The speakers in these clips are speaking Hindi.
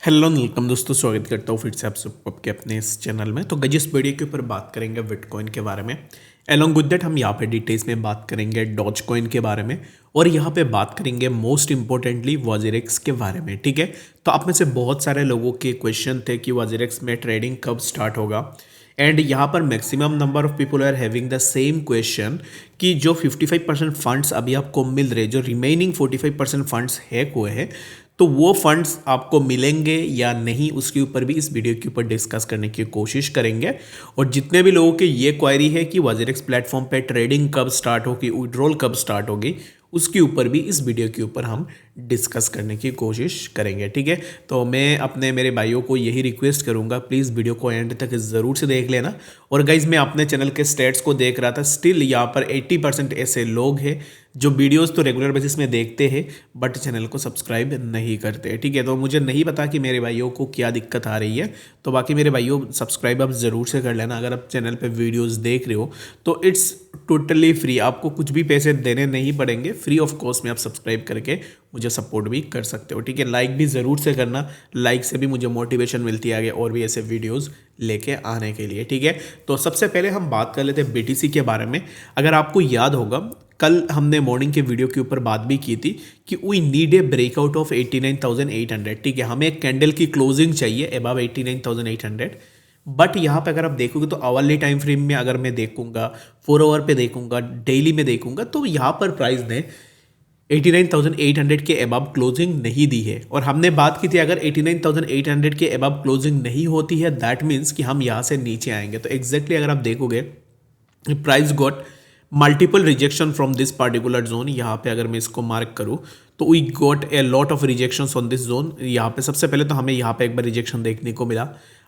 हेलो वेलकम दोस्तों, स्वागत करता हूँ फिर से आप सबके अपने इस चैनल में। तो गाइस इस वीडियो के ऊपर बात करेंगे बिटकॉइन के बारे में। अलॉन्ग विद दैट हम यहाँ पे डिटेल्स में बात करेंगे डॉज कॉइन के बारे में और यहाँ पे बात करेंगे मोस्ट इंपॉर्टेंटली वॉजिरेक्स के बारे में। ठीक है, तो आप में से बहुत सारे लोगों के क्वेश्चन थे कि वॉजिरेक्स में ट्रेडिंग कब स्टार्ट होगा एंड यहाँ पर maximum number of people are having the same question कि जो 55% फंड्स अभी आपको मिल रहे, जो रिमेनिंग 45% फंड्स हैक हुए हैं, तो वो फंड्स आपको मिलेंगे या नहीं, उसके ऊपर भी इस वीडियो के ऊपर डिस्कस करने की कोशिश करेंगे। और जितने भी लोगों के ये क्वेरी है कि वॉजिरेक्स प्लेटफॉर्म पे ट्रेडिंग कब स्टार्ट होगी, विड्रॉल कब स्टार्ट होगी, उसके ऊपर भी इस वीडियो के ऊपर हम डिस्कस करने की कोशिश करेंगे। ठीक है, तो मैं अपने मेरे भाइयों को यही रिक्वेस्ट करूंगा, प्लीज़ वीडियो को एंड तक ज़रूर से देख लेना। और गाइज मैं अपने चैनल के स्टेट्स को देख रहा था, स्टिल यहाँ पर 80% ऐसे लोग हैं जो वीडियोस तो रेगुलर बेसिस में देखते हैं बट चैनल को सब्सक्राइब नहीं करते। ठीक है, तो मुझे नहीं पता कि मेरे भाइयों को क्या दिक्कत आ रही है, तो बाकी मेरे भाइयों सब्सक्राइब आप ज़रूर से कर लेना। अगर आप चैनल पे वीडियोस देख रहे हो तो इट्स टोटली फ्री, आपको कुछ भी पैसे देने नहीं पड़ेंगे, फ्री ऑफ कॉस्ट में आप सब्सक्राइब करके मुझे सपोर्ट भी कर सकते हो। ठीक है, लाइक भी ज़रूर से करना, लाइक से भी मुझे मोटिवेशन मिलती है आगे और भी ऐसे वीडियोस लेके आने के लिए। ठीक है, तो सबसे पहले हम बात कर लेते हैं बीटीसी के बारे में। अगर आपको याद होगा, कल हमने मॉर्निंग के वीडियो के ऊपर बात भी की थी कि we need a breakout of 89,800। ठीक है, हमें एक कैंडल की क्लोजिंग चाहिए अबव 89,800। बट यहाँ पे अगर आप देखोगे तो आवरली टाइम फ्रेम में अगर मैं देखूंगा, 4 आवर पे देखूंगा, डेली में देखूंगा, तो यहाँ पर प्राइस ने 89,800 के अबव क्लोजिंग नहीं दी है। और हमने बात की थी अगर 89,800 के अबव क्लोजिंग नहीं होती है दैट मीन्स कि हम यहाँ से नीचे आएंगे। तो एग्जैक्टली अगर आप देखोगे price got multiple rejection from this particular zone. यहाँ पे अगर मैं इसको मार्क करूँ तो we got a lot of rejections on this zone. यहाँ पे सबसे पहले तो हमें यहाँ पे एक बार रिजेक्शन देखने को मिला।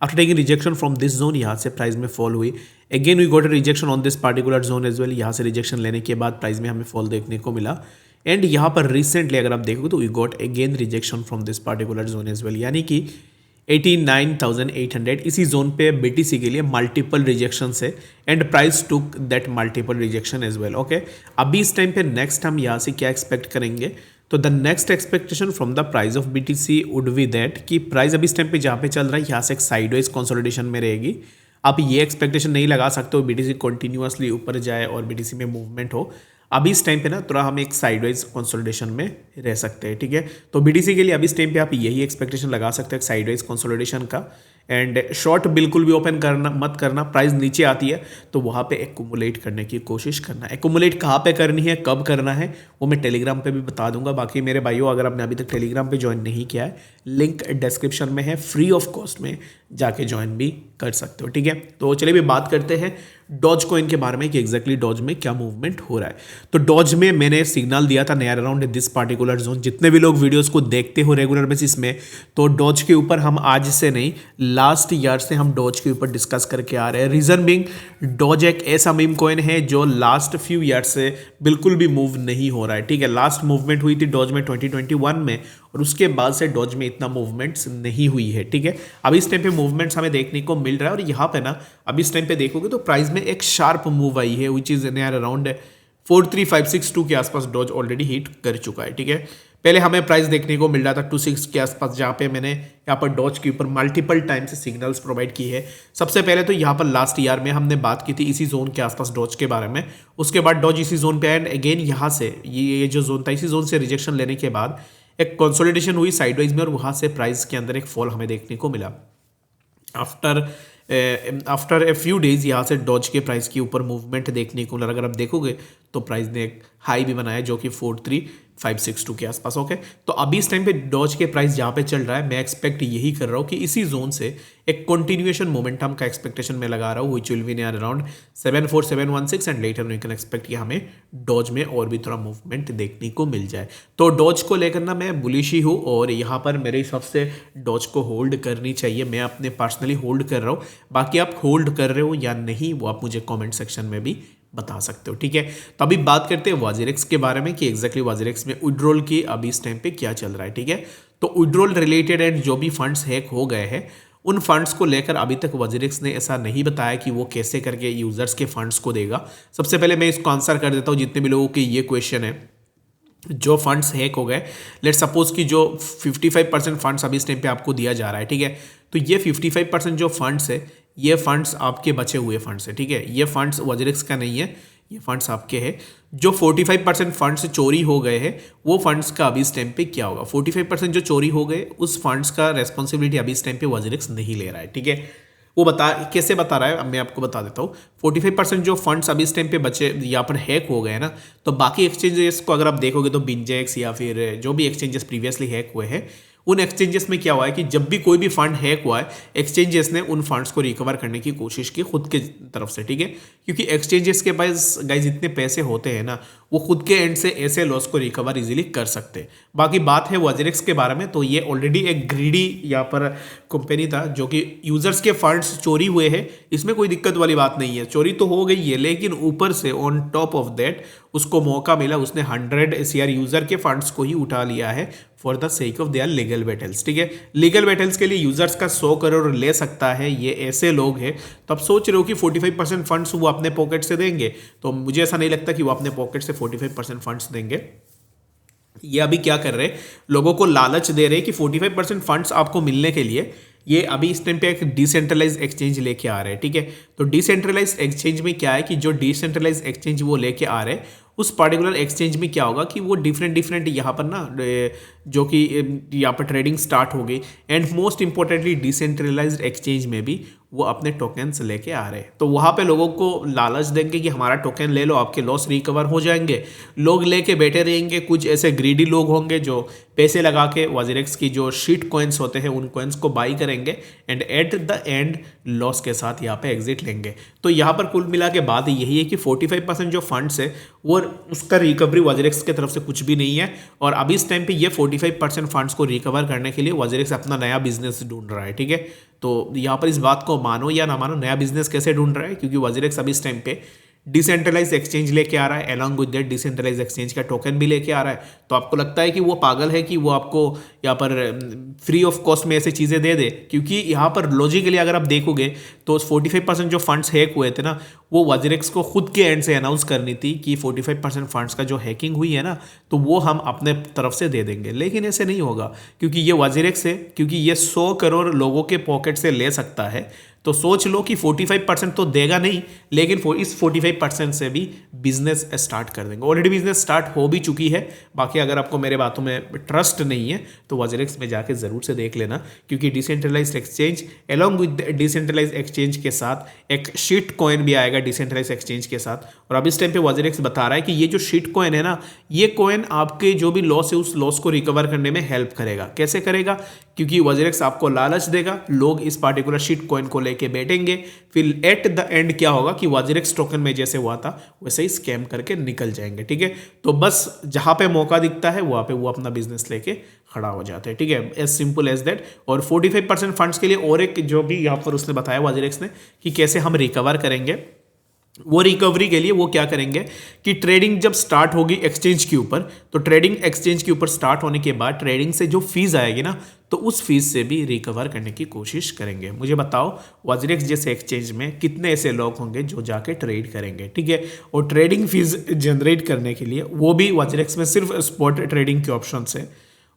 After taking rejection from this zone, यहाँ से प्राइस में फॉल हुई। Again we got a rejection on this particular zone as well. यहाँ से रिजेक्शन लेने के बाद प्राइस में हमें फॉल देखने को मिला। एंड यहाँ पर रिसेंटली अगर आप देखोगे तो we got again rejection from this particular zone as well, यानी कि 89,800 इसी जोन पे बीटीसी के लिए मल्टीपल रिजेक्शन है and price took that multiple rejection as well. Okay, अभी इस टाइम पे नेक्स्ट हम यहाँ से क्या एक्सपेक्ट करेंगे, तो the next expectation from the price of BTC would be that कि प्राइस अभी इस टाइम पे जहाँ पे चल रहा है यहाँ से एक साइडवेज कंसोलिडेशन में रहेगी। आप ये एक्सपेक्टेशन नहीं लगा सकते हो बीटीसी कंटिन्यूअसली ऊपर जाए और बीटीसी में मूवमेंट हो। अभी इस टाइम पे ना थोड़ा हम एक साइडवाइज कंसोलिडेशन में रह सकते हैं। ठीक है, तो बीटीसी के लिए अभी इस टाइम पे आप यही एक्सपेक्टेशन लगा सकते हैं साइडवाइज कंसोलिडेशन का। एंड शॉर्ट बिल्कुल भी ओपन करना मत करना, प्राइस नीचे आती है तो वहाँ पे एक्यूमुलेट करने की कोशिश करना। एक्यूमुलेट कहाँ पे करनी है, कब करना है, वो मैं टेलीग्राम पे भी बता दूंगा। बाकी मेरे भाइयों अगर आपने अभी तक टेलीग्राम पे ज्वाइन नहीं किया है, लिंक डिस्क्रिप्शन में है, फ्री ऑफ कॉस्ट में जाके ज्वाइन भी कर सकते हो। ठीक है, तो चलिए भी बात करते हैं डॉज कॉइन के बारे में कि एग्जैक्टली डॉज में क्या मूवमेंट हो रहा है। तो डॉज में मैंने सिग्नल दिया था near around this particular zone. जितने भी लोग वीडियोस को देखते हो रेगुलर बेसिस में, तो डॉज के ऊपर हम आज से नहीं लास्ट ईयर से हम डॉज के ऊपर डिस्कस करके आ रहे हैं। रीजन बिंग, डॉज एक ऐसा मीम कॉइन है जो लास्ट फ्यू ईयर से बिल्कुल भी मूव नहीं हो रहा है। ठीक है, लास्ट मूवमेंट हुई थी डॉज में 2021 में और उसके बाद से डॉज में इतना मूवमेंट्स नहीं हुई है। ठीक है, अभी इस टाइम पे मूवमेंट्स हमें देखने को मिल रहा है। और यहाँ पे ना अभी इस टाइम पे देखोगे तो प्राइस में एक शार्प मूव आई है विच इज नियर अराउंड 43562 के आसपास डॉज ऑलरेडी हिट कर चुका है। ठीक है, पहले हमें प्राइस देखने को मिल रहा था 26 के आसपास, जहाँ पे मैंने यहाँ पर डॉज के ऊपर मल्टीपल टाइम से सिग्नल्स प्रोवाइड की है। सबसे पहले तो यहाँ पर लास्ट ईयर में हमने बात की थी इसी जोन के आसपास डॉज के बारे में। उसके बाद डॉज इसी जोन पे एंड अगेन यहाँ से ये जो जोन था इसी जोन से रिजेक्शन लेने के बाद एक कंसोलिडेशन हुई साइडवाइज में और वहाँ से प्राइस के अंदर एक फॉल हमें देखने को मिला। आफ्टर ए फ्यू डेज यहाँ से डॉज के प्राइस के ऊपर मूवमेंट देखने को मिला। अगर आप देखोगे तो प्राइस ने एक हाई भी बनाया जो कि 43562 के आसपास। ओके, तो अभी इस टाइम पे डॉज के प्राइस जहाँ पे चल रहा है, मैं एक्सपेक्ट यही कर रहा हूँ कि इसी जोन से एक कंटिन्यूएशन मोमेंटम का एक्सपेक्टेशन मैं लगा रहा हूँ which will be near around 74716 and later we can expect कि हमें डॉज में और भी थोड़ा मूवमेंट देखने को मिल जाए। तो डॉज को लेकर ना मैं बुलिश ही हूँ और यहाँ पर मेरे हिसाब से डॉज को होल्ड करनी चाहिए। मैं अपने पर्सनली होल्ड कर रहा हूँ, बाकी आप होल्ड कर रहे हो या नहीं वो आप मुझे कॉमेंट सेक्शन में भी बता सकते हो। ठीक है, तो अभी बात करते हैं वॉजिरेक्स के बारे में कि एग्जैक्टली वॉजिरेक्स में विड्रॉल की अभी इस टाइम पे क्या चल रहा है। ठीक है, तो विड्रॉल रिलेटेड एंड जो भी फंड्स हैक हो गए हैं उन फंड्स को लेकर अभी तक वॉजिरेक्स ने ऐसा नहीं बताया कि वो कैसे करके यूजर्स के फंड्स को देगा। सबसे पहले मैं इसको आंसर कर देता हूँ जितने भी लोगों के ये क्वेश्चन है जो फंड्स हैक हो गए, लेट सपोज कि जो 55% फंड्स अभी इस टाइम पे आपको दिया जा रहा है, ठीक है, तो ये 55% जो फंड्स है, ये फंड्स आपके बचे हुए फंड्स है, ठीक है, ये फंड्स वजरिक्स का नहीं है, ये फंड्स आपके हैं। जो 45% फंड्स चोरी हो गए हैं, वो फंड्स का अभी इस टाइम पे क्या होगा? 45% जो चोरी हो गए, उस फंड्स का रेस्पॉन्सिबिलिटी अभी इस टाइम पे वजरिक्स नहीं ले रहा है, ठीक है। वो कैसे बता रहा है, अब मैं आपको बता देता हूँ। 45% जो फंड्स अभी इस टाइम पे बचे यहाँ पर हैक हो गए हैं ना, तो बाकी एक्सचेंजेस को अगर आप देखोगे तो बिंजेक्स या फिर जो भी एक्सचेंजेस प्रीवियसली हैक हुए हैं, उन एक्सचेंजेस में क्या हुआ है कि जब भी कोई भी फंड हैक हुआ है, एक्सचेंजेस ने उन फंड्स को रिकवर करने की कोशिश की खुद के तरफ से, ठीक है, क्योंकि एक्सचेंजेस के पास गाइज इतने पैसे होते हैं ना, वो खुद के एंड से ऐसे लॉस को रिकवर इजीली कर सकते हैं। बाकी बात है वजरिक्स के बारे में, तो ये ऑलरेडी एक ग्रीडी यहाँ पर कंपनी था जो कि यूजर्स के फंड्स चोरी हुए हैं, इसमें कोई दिक्कत वाली बात नहीं है, चोरी तो हो गई है, लेकिन ऊपर से ऑन टॉप ऑफ दैट उसको मौका मिला, उसने 100 CR यूजर के फंड्स को ही उठा लिया है for the sake of their legal battles, ठीक है। लीगल बैटल्स के लिए यूजर्स का 100 करोड़ ले सकता है, ये ऐसे लोग हैं। तो आप सोच रहे हो कि 45% फंड्स वो अपने पॉकेट से देंगे, तो मुझे ऐसा नहीं लगता कि वो अपने पॉकेट से 45% फंड्स देंगे। ये अभी क्या कर रहे हैं, लोगों को लालच दे रहे हैं कि 45% फंड्स आपको मिलने के लिए ये अभी इस टाइम पे एक डिसेंट्रलाइज एक्सचेंज लेके आ रहे हैं, ठीक है। तो डिसेंट्रलाइज एक्सचेंज में क्या है कि जो डिसेंट्रलाइज एक्सचेंज वो लेके आ रहे हैं, उस पर्टिकुलर एक्सचेंज में क्या होगा कि वो डिफरेंट यहाँ पर ना जो कि यहाँ पर ट्रेडिंग स्टार्ट हो गई, and most importantly decentralised exchange में भी वो अपने टोकन्स लेके आ रहे हैं। तो वहाँ पे लोगों को लालच देंगे कि हमारा टोकन ले लो, आपके लॉस रिकवर हो जाएंगे, लोग लेके बैठे रहेंगे। कुछ ऐसे ग्रीडी लोग होंगे जो पैसे लगा के वजरेक्स की जो शीट कॉइन्स होते हैं उन कॉइन्स को बाई करेंगे and at the end loss के साथ यहाँ पे एग्जिट लेंगे। तो यहाँ पर कुल मिला के बात यही है कि 45% जो फंड्स है वो उसका रिकवरी वजरेक्स की तरफ से कुछ भी नहीं है, और अभी इस टाइम पे ये 45% फंड्स को रिकवर करने के लिए वजरेक्स अपना नया बिजनेस ढूंढ रहा है, ठीक है। तो यहाँ पर इस बात को मानो या ना मानो, नया बिजनेस कैसे ढूंढ रहा है, क्योंकि वजरेक्स अभी इस टाइम पे डिसेंट्रलाइज एक्सचेंज लेके आ रहा है, along with that decentralise exchange का टोकन भी लेके आ रहा है। तो आपको लगता है कि वो पागल है कि वो आपको यहाँ पर फ्री ऑफ कॉस्ट में ऐसे चीज़ें दे दे? क्योंकि यहाँ पर लॉजिकली अगर आप देखोगे तो 45% जो फंड्स हैक हुए थे ना, वो वजरेक्स को खुद के एंड से अनाउंस करनी थी कि 45% फंड्स का जो हैकिंग हुई है ना, तो वो हम अपने तरफ से दे देंगे। लेकिन ऐसे नहीं होगा, क्योंकि ये वजरेक्स है, क्योंकि ये 100 करोड़ लोगों के पॉकेट से ले सकता है। तो सोच लो कि 45% तो देगा नहीं, लेकिन इस 45% से भी बिजनेस स्टार्ट कर देंगे। ऑलरेडी बिजनेस स्टार्ट हो भी चुकी है। बाकी अगर आपको मेरे बातों में ट्रस्ट नहीं है तो वजरेक्स में जाके ज़रूर से देख लेना, क्योंकि decentralised exchange along with decentralised exchange के साथ एक शीट कॉइन भी आएगा डिसेंट्रलाइज्ड एक्सचेंज के साथ। और अब इस टाइम पे वजरेक्स बता रहा है कि ये जो शीट कॉइन है ना, ये कॉइन आपके जो भी लॉस है उस लॉस को रिकवर करने में हेल्प करेगा। कैसे करेगा? क्योंकि वजरेक्स आपको लालच देगा, लोग इस पार्टिकुलर शीट कॉइन को लेके बैठेंगे, फिर एट द एंड क्या होगा कि वजरेक्स टोकन में जैसे हुआ था वैसे ही स्कैम करके निकल जाएंगे, ठीक है। तो बस जहां पे मौका दिखता है वहां पे वो अपना बिजनेस लेके खड़ा हो जाते हैं, ठीक है, एज सिंपल एज दैट। और 45% फंड्स के लिए और एक जो भी यहाँ पर उसने बताया वजरेक्स ने कि कैसे हम रिकवर करेंगे, वो रिकवरी के लिए वो क्या करेंगे कि ट्रेडिंग जब स्टार्ट होगी एक्सचेंज के ऊपर, तो ट्रेडिंग एक्सचेंज के ऊपर स्टार्ट होने के बाद ट्रेडिंग से जो फीस आएगी ना, तो उस फीस से भी रिकवर करने की कोशिश करेंगे। मुझे बताओ वजरेक्स जैसे एक्सचेंज में कितने ऐसे लोग होंगे जो जाके ट्रेड करेंगे, ठीक है। और ट्रेडिंग फीस जनरेट करने के लिए वो भी वजरेक्स में सिर्फ स्पॉट ट्रेडिंग के ऑप्शन है,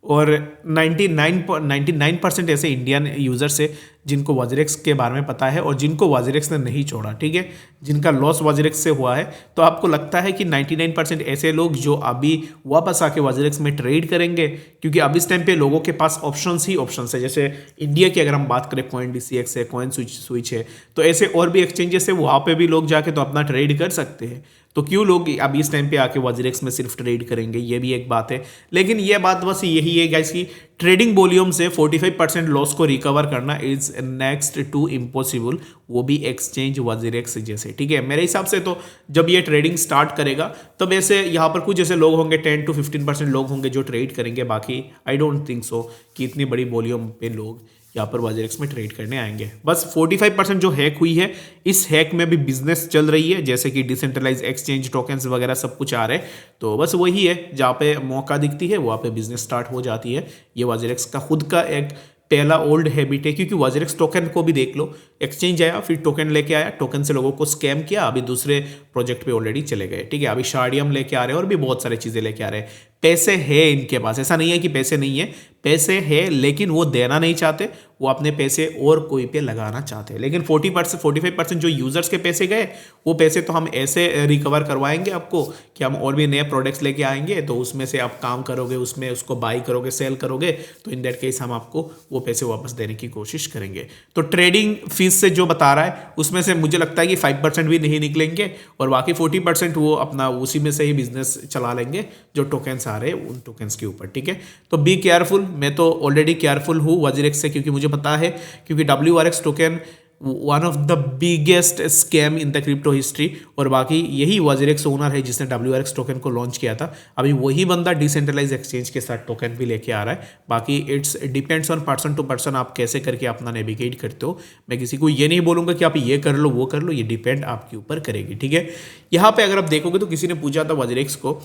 और 99% ऐसे इंडियन यूजर्स है जिनको वजरेक्स के बारे में पता है और जिनको वजरेक्स ने नहीं छोड़ा, ठीक है, जिनका लॉस वजरेक्स से हुआ है। तो आपको लगता है कि 99% ऐसे लोग जो अभी वापस आके वजरेक्स में ट्रेड करेंगे, क्योंकि अब इस टाइम पे लोगों के पास ऑप्शंस ही ऑप्शंस है। जैसे इंडिया की अगर हम बात करें, CoinDCX है, कॉइन स्विच है, तो ऐसे और भी एक्सचेंजेस है, वहाँ पे भी लोग जाके तो अपना ट्रेड कर सकते हैं। तो क्यों लोग अभी इस टाइम पे आके वजरेक्स में सिर्फ ट्रेड करेंगे, ये भी एक बात है। लेकिन ये बात बस यही है गाइस कि ट्रेडिंग वॉल्यूम से 45% लॉस को रिकवर करना इज नेक्स्ट टू इम्पॉसिबल, वो भी एक्सचेंज वजरेक्स जैसे, ठीक है। मेरे हिसाब से तो जब ये ट्रेडिंग स्टार्ट करेगा तब ऐसे यहाँ पर कुछ ऐसे लोग होंगे, 10 to 15% लोग होंगे जो ट्रेड करेंगे। बाकी आई डोंट थिंक सो कि इतनी बड़ी वॉल्यूम पे लोग यहाँ पर वजरेक्स में ट्रेड करने आएंगे। बस 45% जो हैक हुई है, इस हैक में भी बिजनेस चल रही है, जैसे कि डिसेंट्रलाइज एक्सचेंज टोकन्स वगैरह सब कुछ आ रहे हैं। तो बस वही है, जहाँ पे मौका दिखती है वहाँ पे बिजनेस स्टार्ट हो जाती है। ये वजरेक्स का खुद का एक पहला ओल्ड हैबिट है, क्योंकि वजरेक्स टोकन को भी देख लो, एक्सचेंज आया, फिर टोकन लेके आया, टोकन से लोगों को स्कैम किया, अभी दूसरे प्रोजेक्ट पे ऑलरेडी चले गए, ठीक है। अभी शार्डियम लेके आ रहे हैं और भी बहुत सारी चीज़ें लेके आ रहे हैं। पैसे है इनके पास, ऐसा नहीं है कि पैसे नहीं है, पैसे है लेकिन वो देना नहीं चाहते, वो अपने पैसे और कोई पे लगाना चाहते हैं। लेकिन 40% 45% जो यूजर्स के पैसे गए, वो पैसे तो हम ऐसे रिकवर करवाएंगे आपको कि हम और भी नए प्रोडक्ट्स लेके आएंगे, तो उसमें से आप काम करोगे, उसमें उसको बाई करोगे, सेल करोगे, तो इन दैट केस हम आपको वो पैसे वापस देने की कोशिश करेंगे। तो ट्रेडिंग फीस से जो बता रहा है उसमें से मुझे लगता है कि 5% भी नहीं निकलेंगे और बाकी 40% वो अपना उसी में से ही बिजनेस चला लेंगे जो टोकन्स आ रहे हैं उन टोकन्स के ऊपर, ठीक है। तो बी केयरफुल, मैं तो ऑलरेडी केयरफुल हूँ वजीरेक्स से, क्योंकि मुझे पता है, क्योंकि WRX token one of the biggest scam in the crypto history, और बाकी यही वजीरेक्स ओनर है जिसने WRX टोकन को लॉन्च किया था। अभी वही बंदा डिसेंट्रलाइज एक्सचेंज के साथ टोकन भी लेके आ रहा है। बाकी it's depends on person to person, आप कैसे करके अपना नेविगेट करते हो। मैं किसी को ये नहीं बोलूंगा कि आप ये कर लो वो कर लो, ये डिपेंड आपके ऊपर करेगी, ठीक है। यहाँ पे अगर आप देखोगे तो किसी ने पूछा था वजीरेक्स को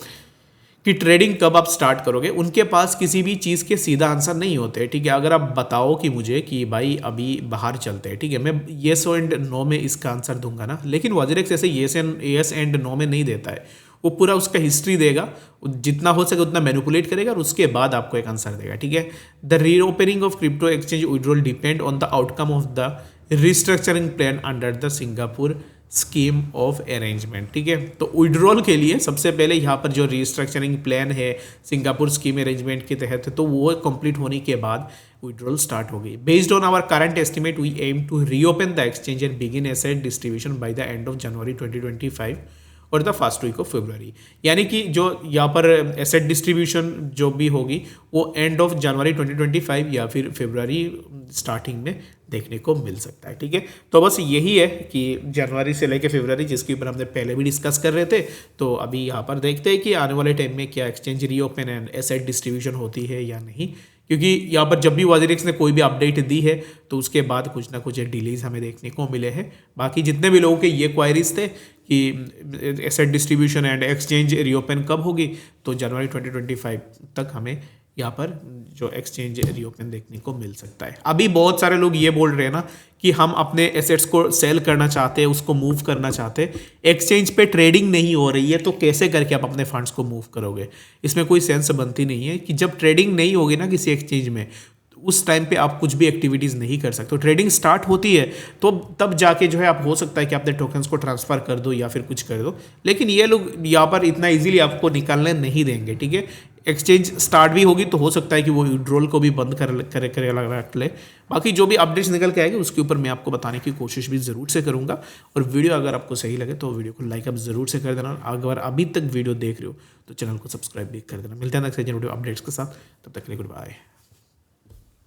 कि ट्रेडिंग कब आप स्टार्ट करोगे, उनके पास किसी भी चीज़ के सीधा आंसर नहीं होते, ठीक है। अगर आप बताओ कि मुझे कि भाई अभी बाहर चलते हैं, ठीक है, मैं येस एंड नो में इसका आंसर दूंगा ना, लेकिन वजीरेक्स ऐसे येस एंड नो में नहीं देता है। वो पूरा उसका हिस्ट्री देगा, जितना हो सके उतना मैनिपुलेट करेगा और उसके बाद आपको एक आंसर देगा, ठीक है। The reopening of crypto exchange withdrawal depend on the outcome of the restructuring plan under the Singapore scheme of arrangement, ठीक है। तो विड्रॉल के लिए सबसे पहले यहाँ पर जो रिस्ट्रक्चरिंग प्लान है सिंगापुर स्कीम अरेंजमेंट के तहत, तो वो कंप्लीट होने के बाद विड्रॉल स्टार्ट हो गई। Based on our current estimate we aim to reopen the exchange and begin asset distribution by the end of January 2025 और the first week of February. यानी कि जो यहाँ पर एसेट डिस्ट्रीब्यूशन जो भी होगी वो एंड ऑफ जनवरी 2025 या फिर फरवरी स्टार्टिंग में देखने को मिल सकता है, ठीक है। तो बस यही है कि जनवरी से लेकर फरवरी, जिसके ऊपर हमने पहले भी डिस्कस कर रहे थे, तो अभी यहाँ पर देखते हैं कि आने वाले टाइम में क्या exchange reopen and asset distribution होती है या नहीं, क्योंकि यहाँ पर जब भी वजीरेक्स ने कोई भी अपडेट दी है तो उसके बाद कुछ ना कुछ डिलेज हमें देखने को मिले हैं। बाकी जितने भी लोगों के ये क्वायरीज थे कि asset distribution and exchange reopen कब होगी, तो जनवरी 2025 तक हमें यहाँ पर जो एक्सचेंज रीओपन देखने को मिल सकता है। अभी बहुत सारे लोग ये बोल रहे हैं ना कि हम अपने एसेट्स को सेल करना चाहते हैं, उसको मूव करना चाहते हैं, एक्सचेंज पे ट्रेडिंग नहीं हो रही है, तो कैसे करके आप अपने फंड्स को मूव करोगे। इसमें कोई सेंस बनती नहीं है कि जब ट्रेडिंग नहीं होगी ना किसी एक्सचेंज में, उस टाइम पे आप कुछ भी एक्टिविटीज़ नहीं कर सकते। तो ट्रेडिंग स्टार्ट होती है तो तब जाके जो है आप हो सकता है कि अपने टोकन्स को ट्रांसफ़र कर दो या फिर कुछ कर दो, लेकिन ये लोग यहाँ पर इतना इजीली आपको निकालने नहीं देंगे, ठीक है। एक्सचेंज स्टार्ट भी होगी तो हो सकता है कि वो विड्रॉल को भी बंद कर रख ले। बाकी जो भी अपडेट्स निकल के आएंगे उसके ऊपर मैं आपको बताने की कोशिश भी ज़रूर से करूँगा। और वीडियो अगर आपको सही लगे तो वीडियो को लाइक आप ज़रूर से कर देना। अगर अभी तक वीडियो देख रहे हो तो चैनल को सब्सक्राइब भी कर देना। मिलते हैं नेक्स्ट वीडियो अपडेट्स के साथ, तब तक के लिए गुड बाय।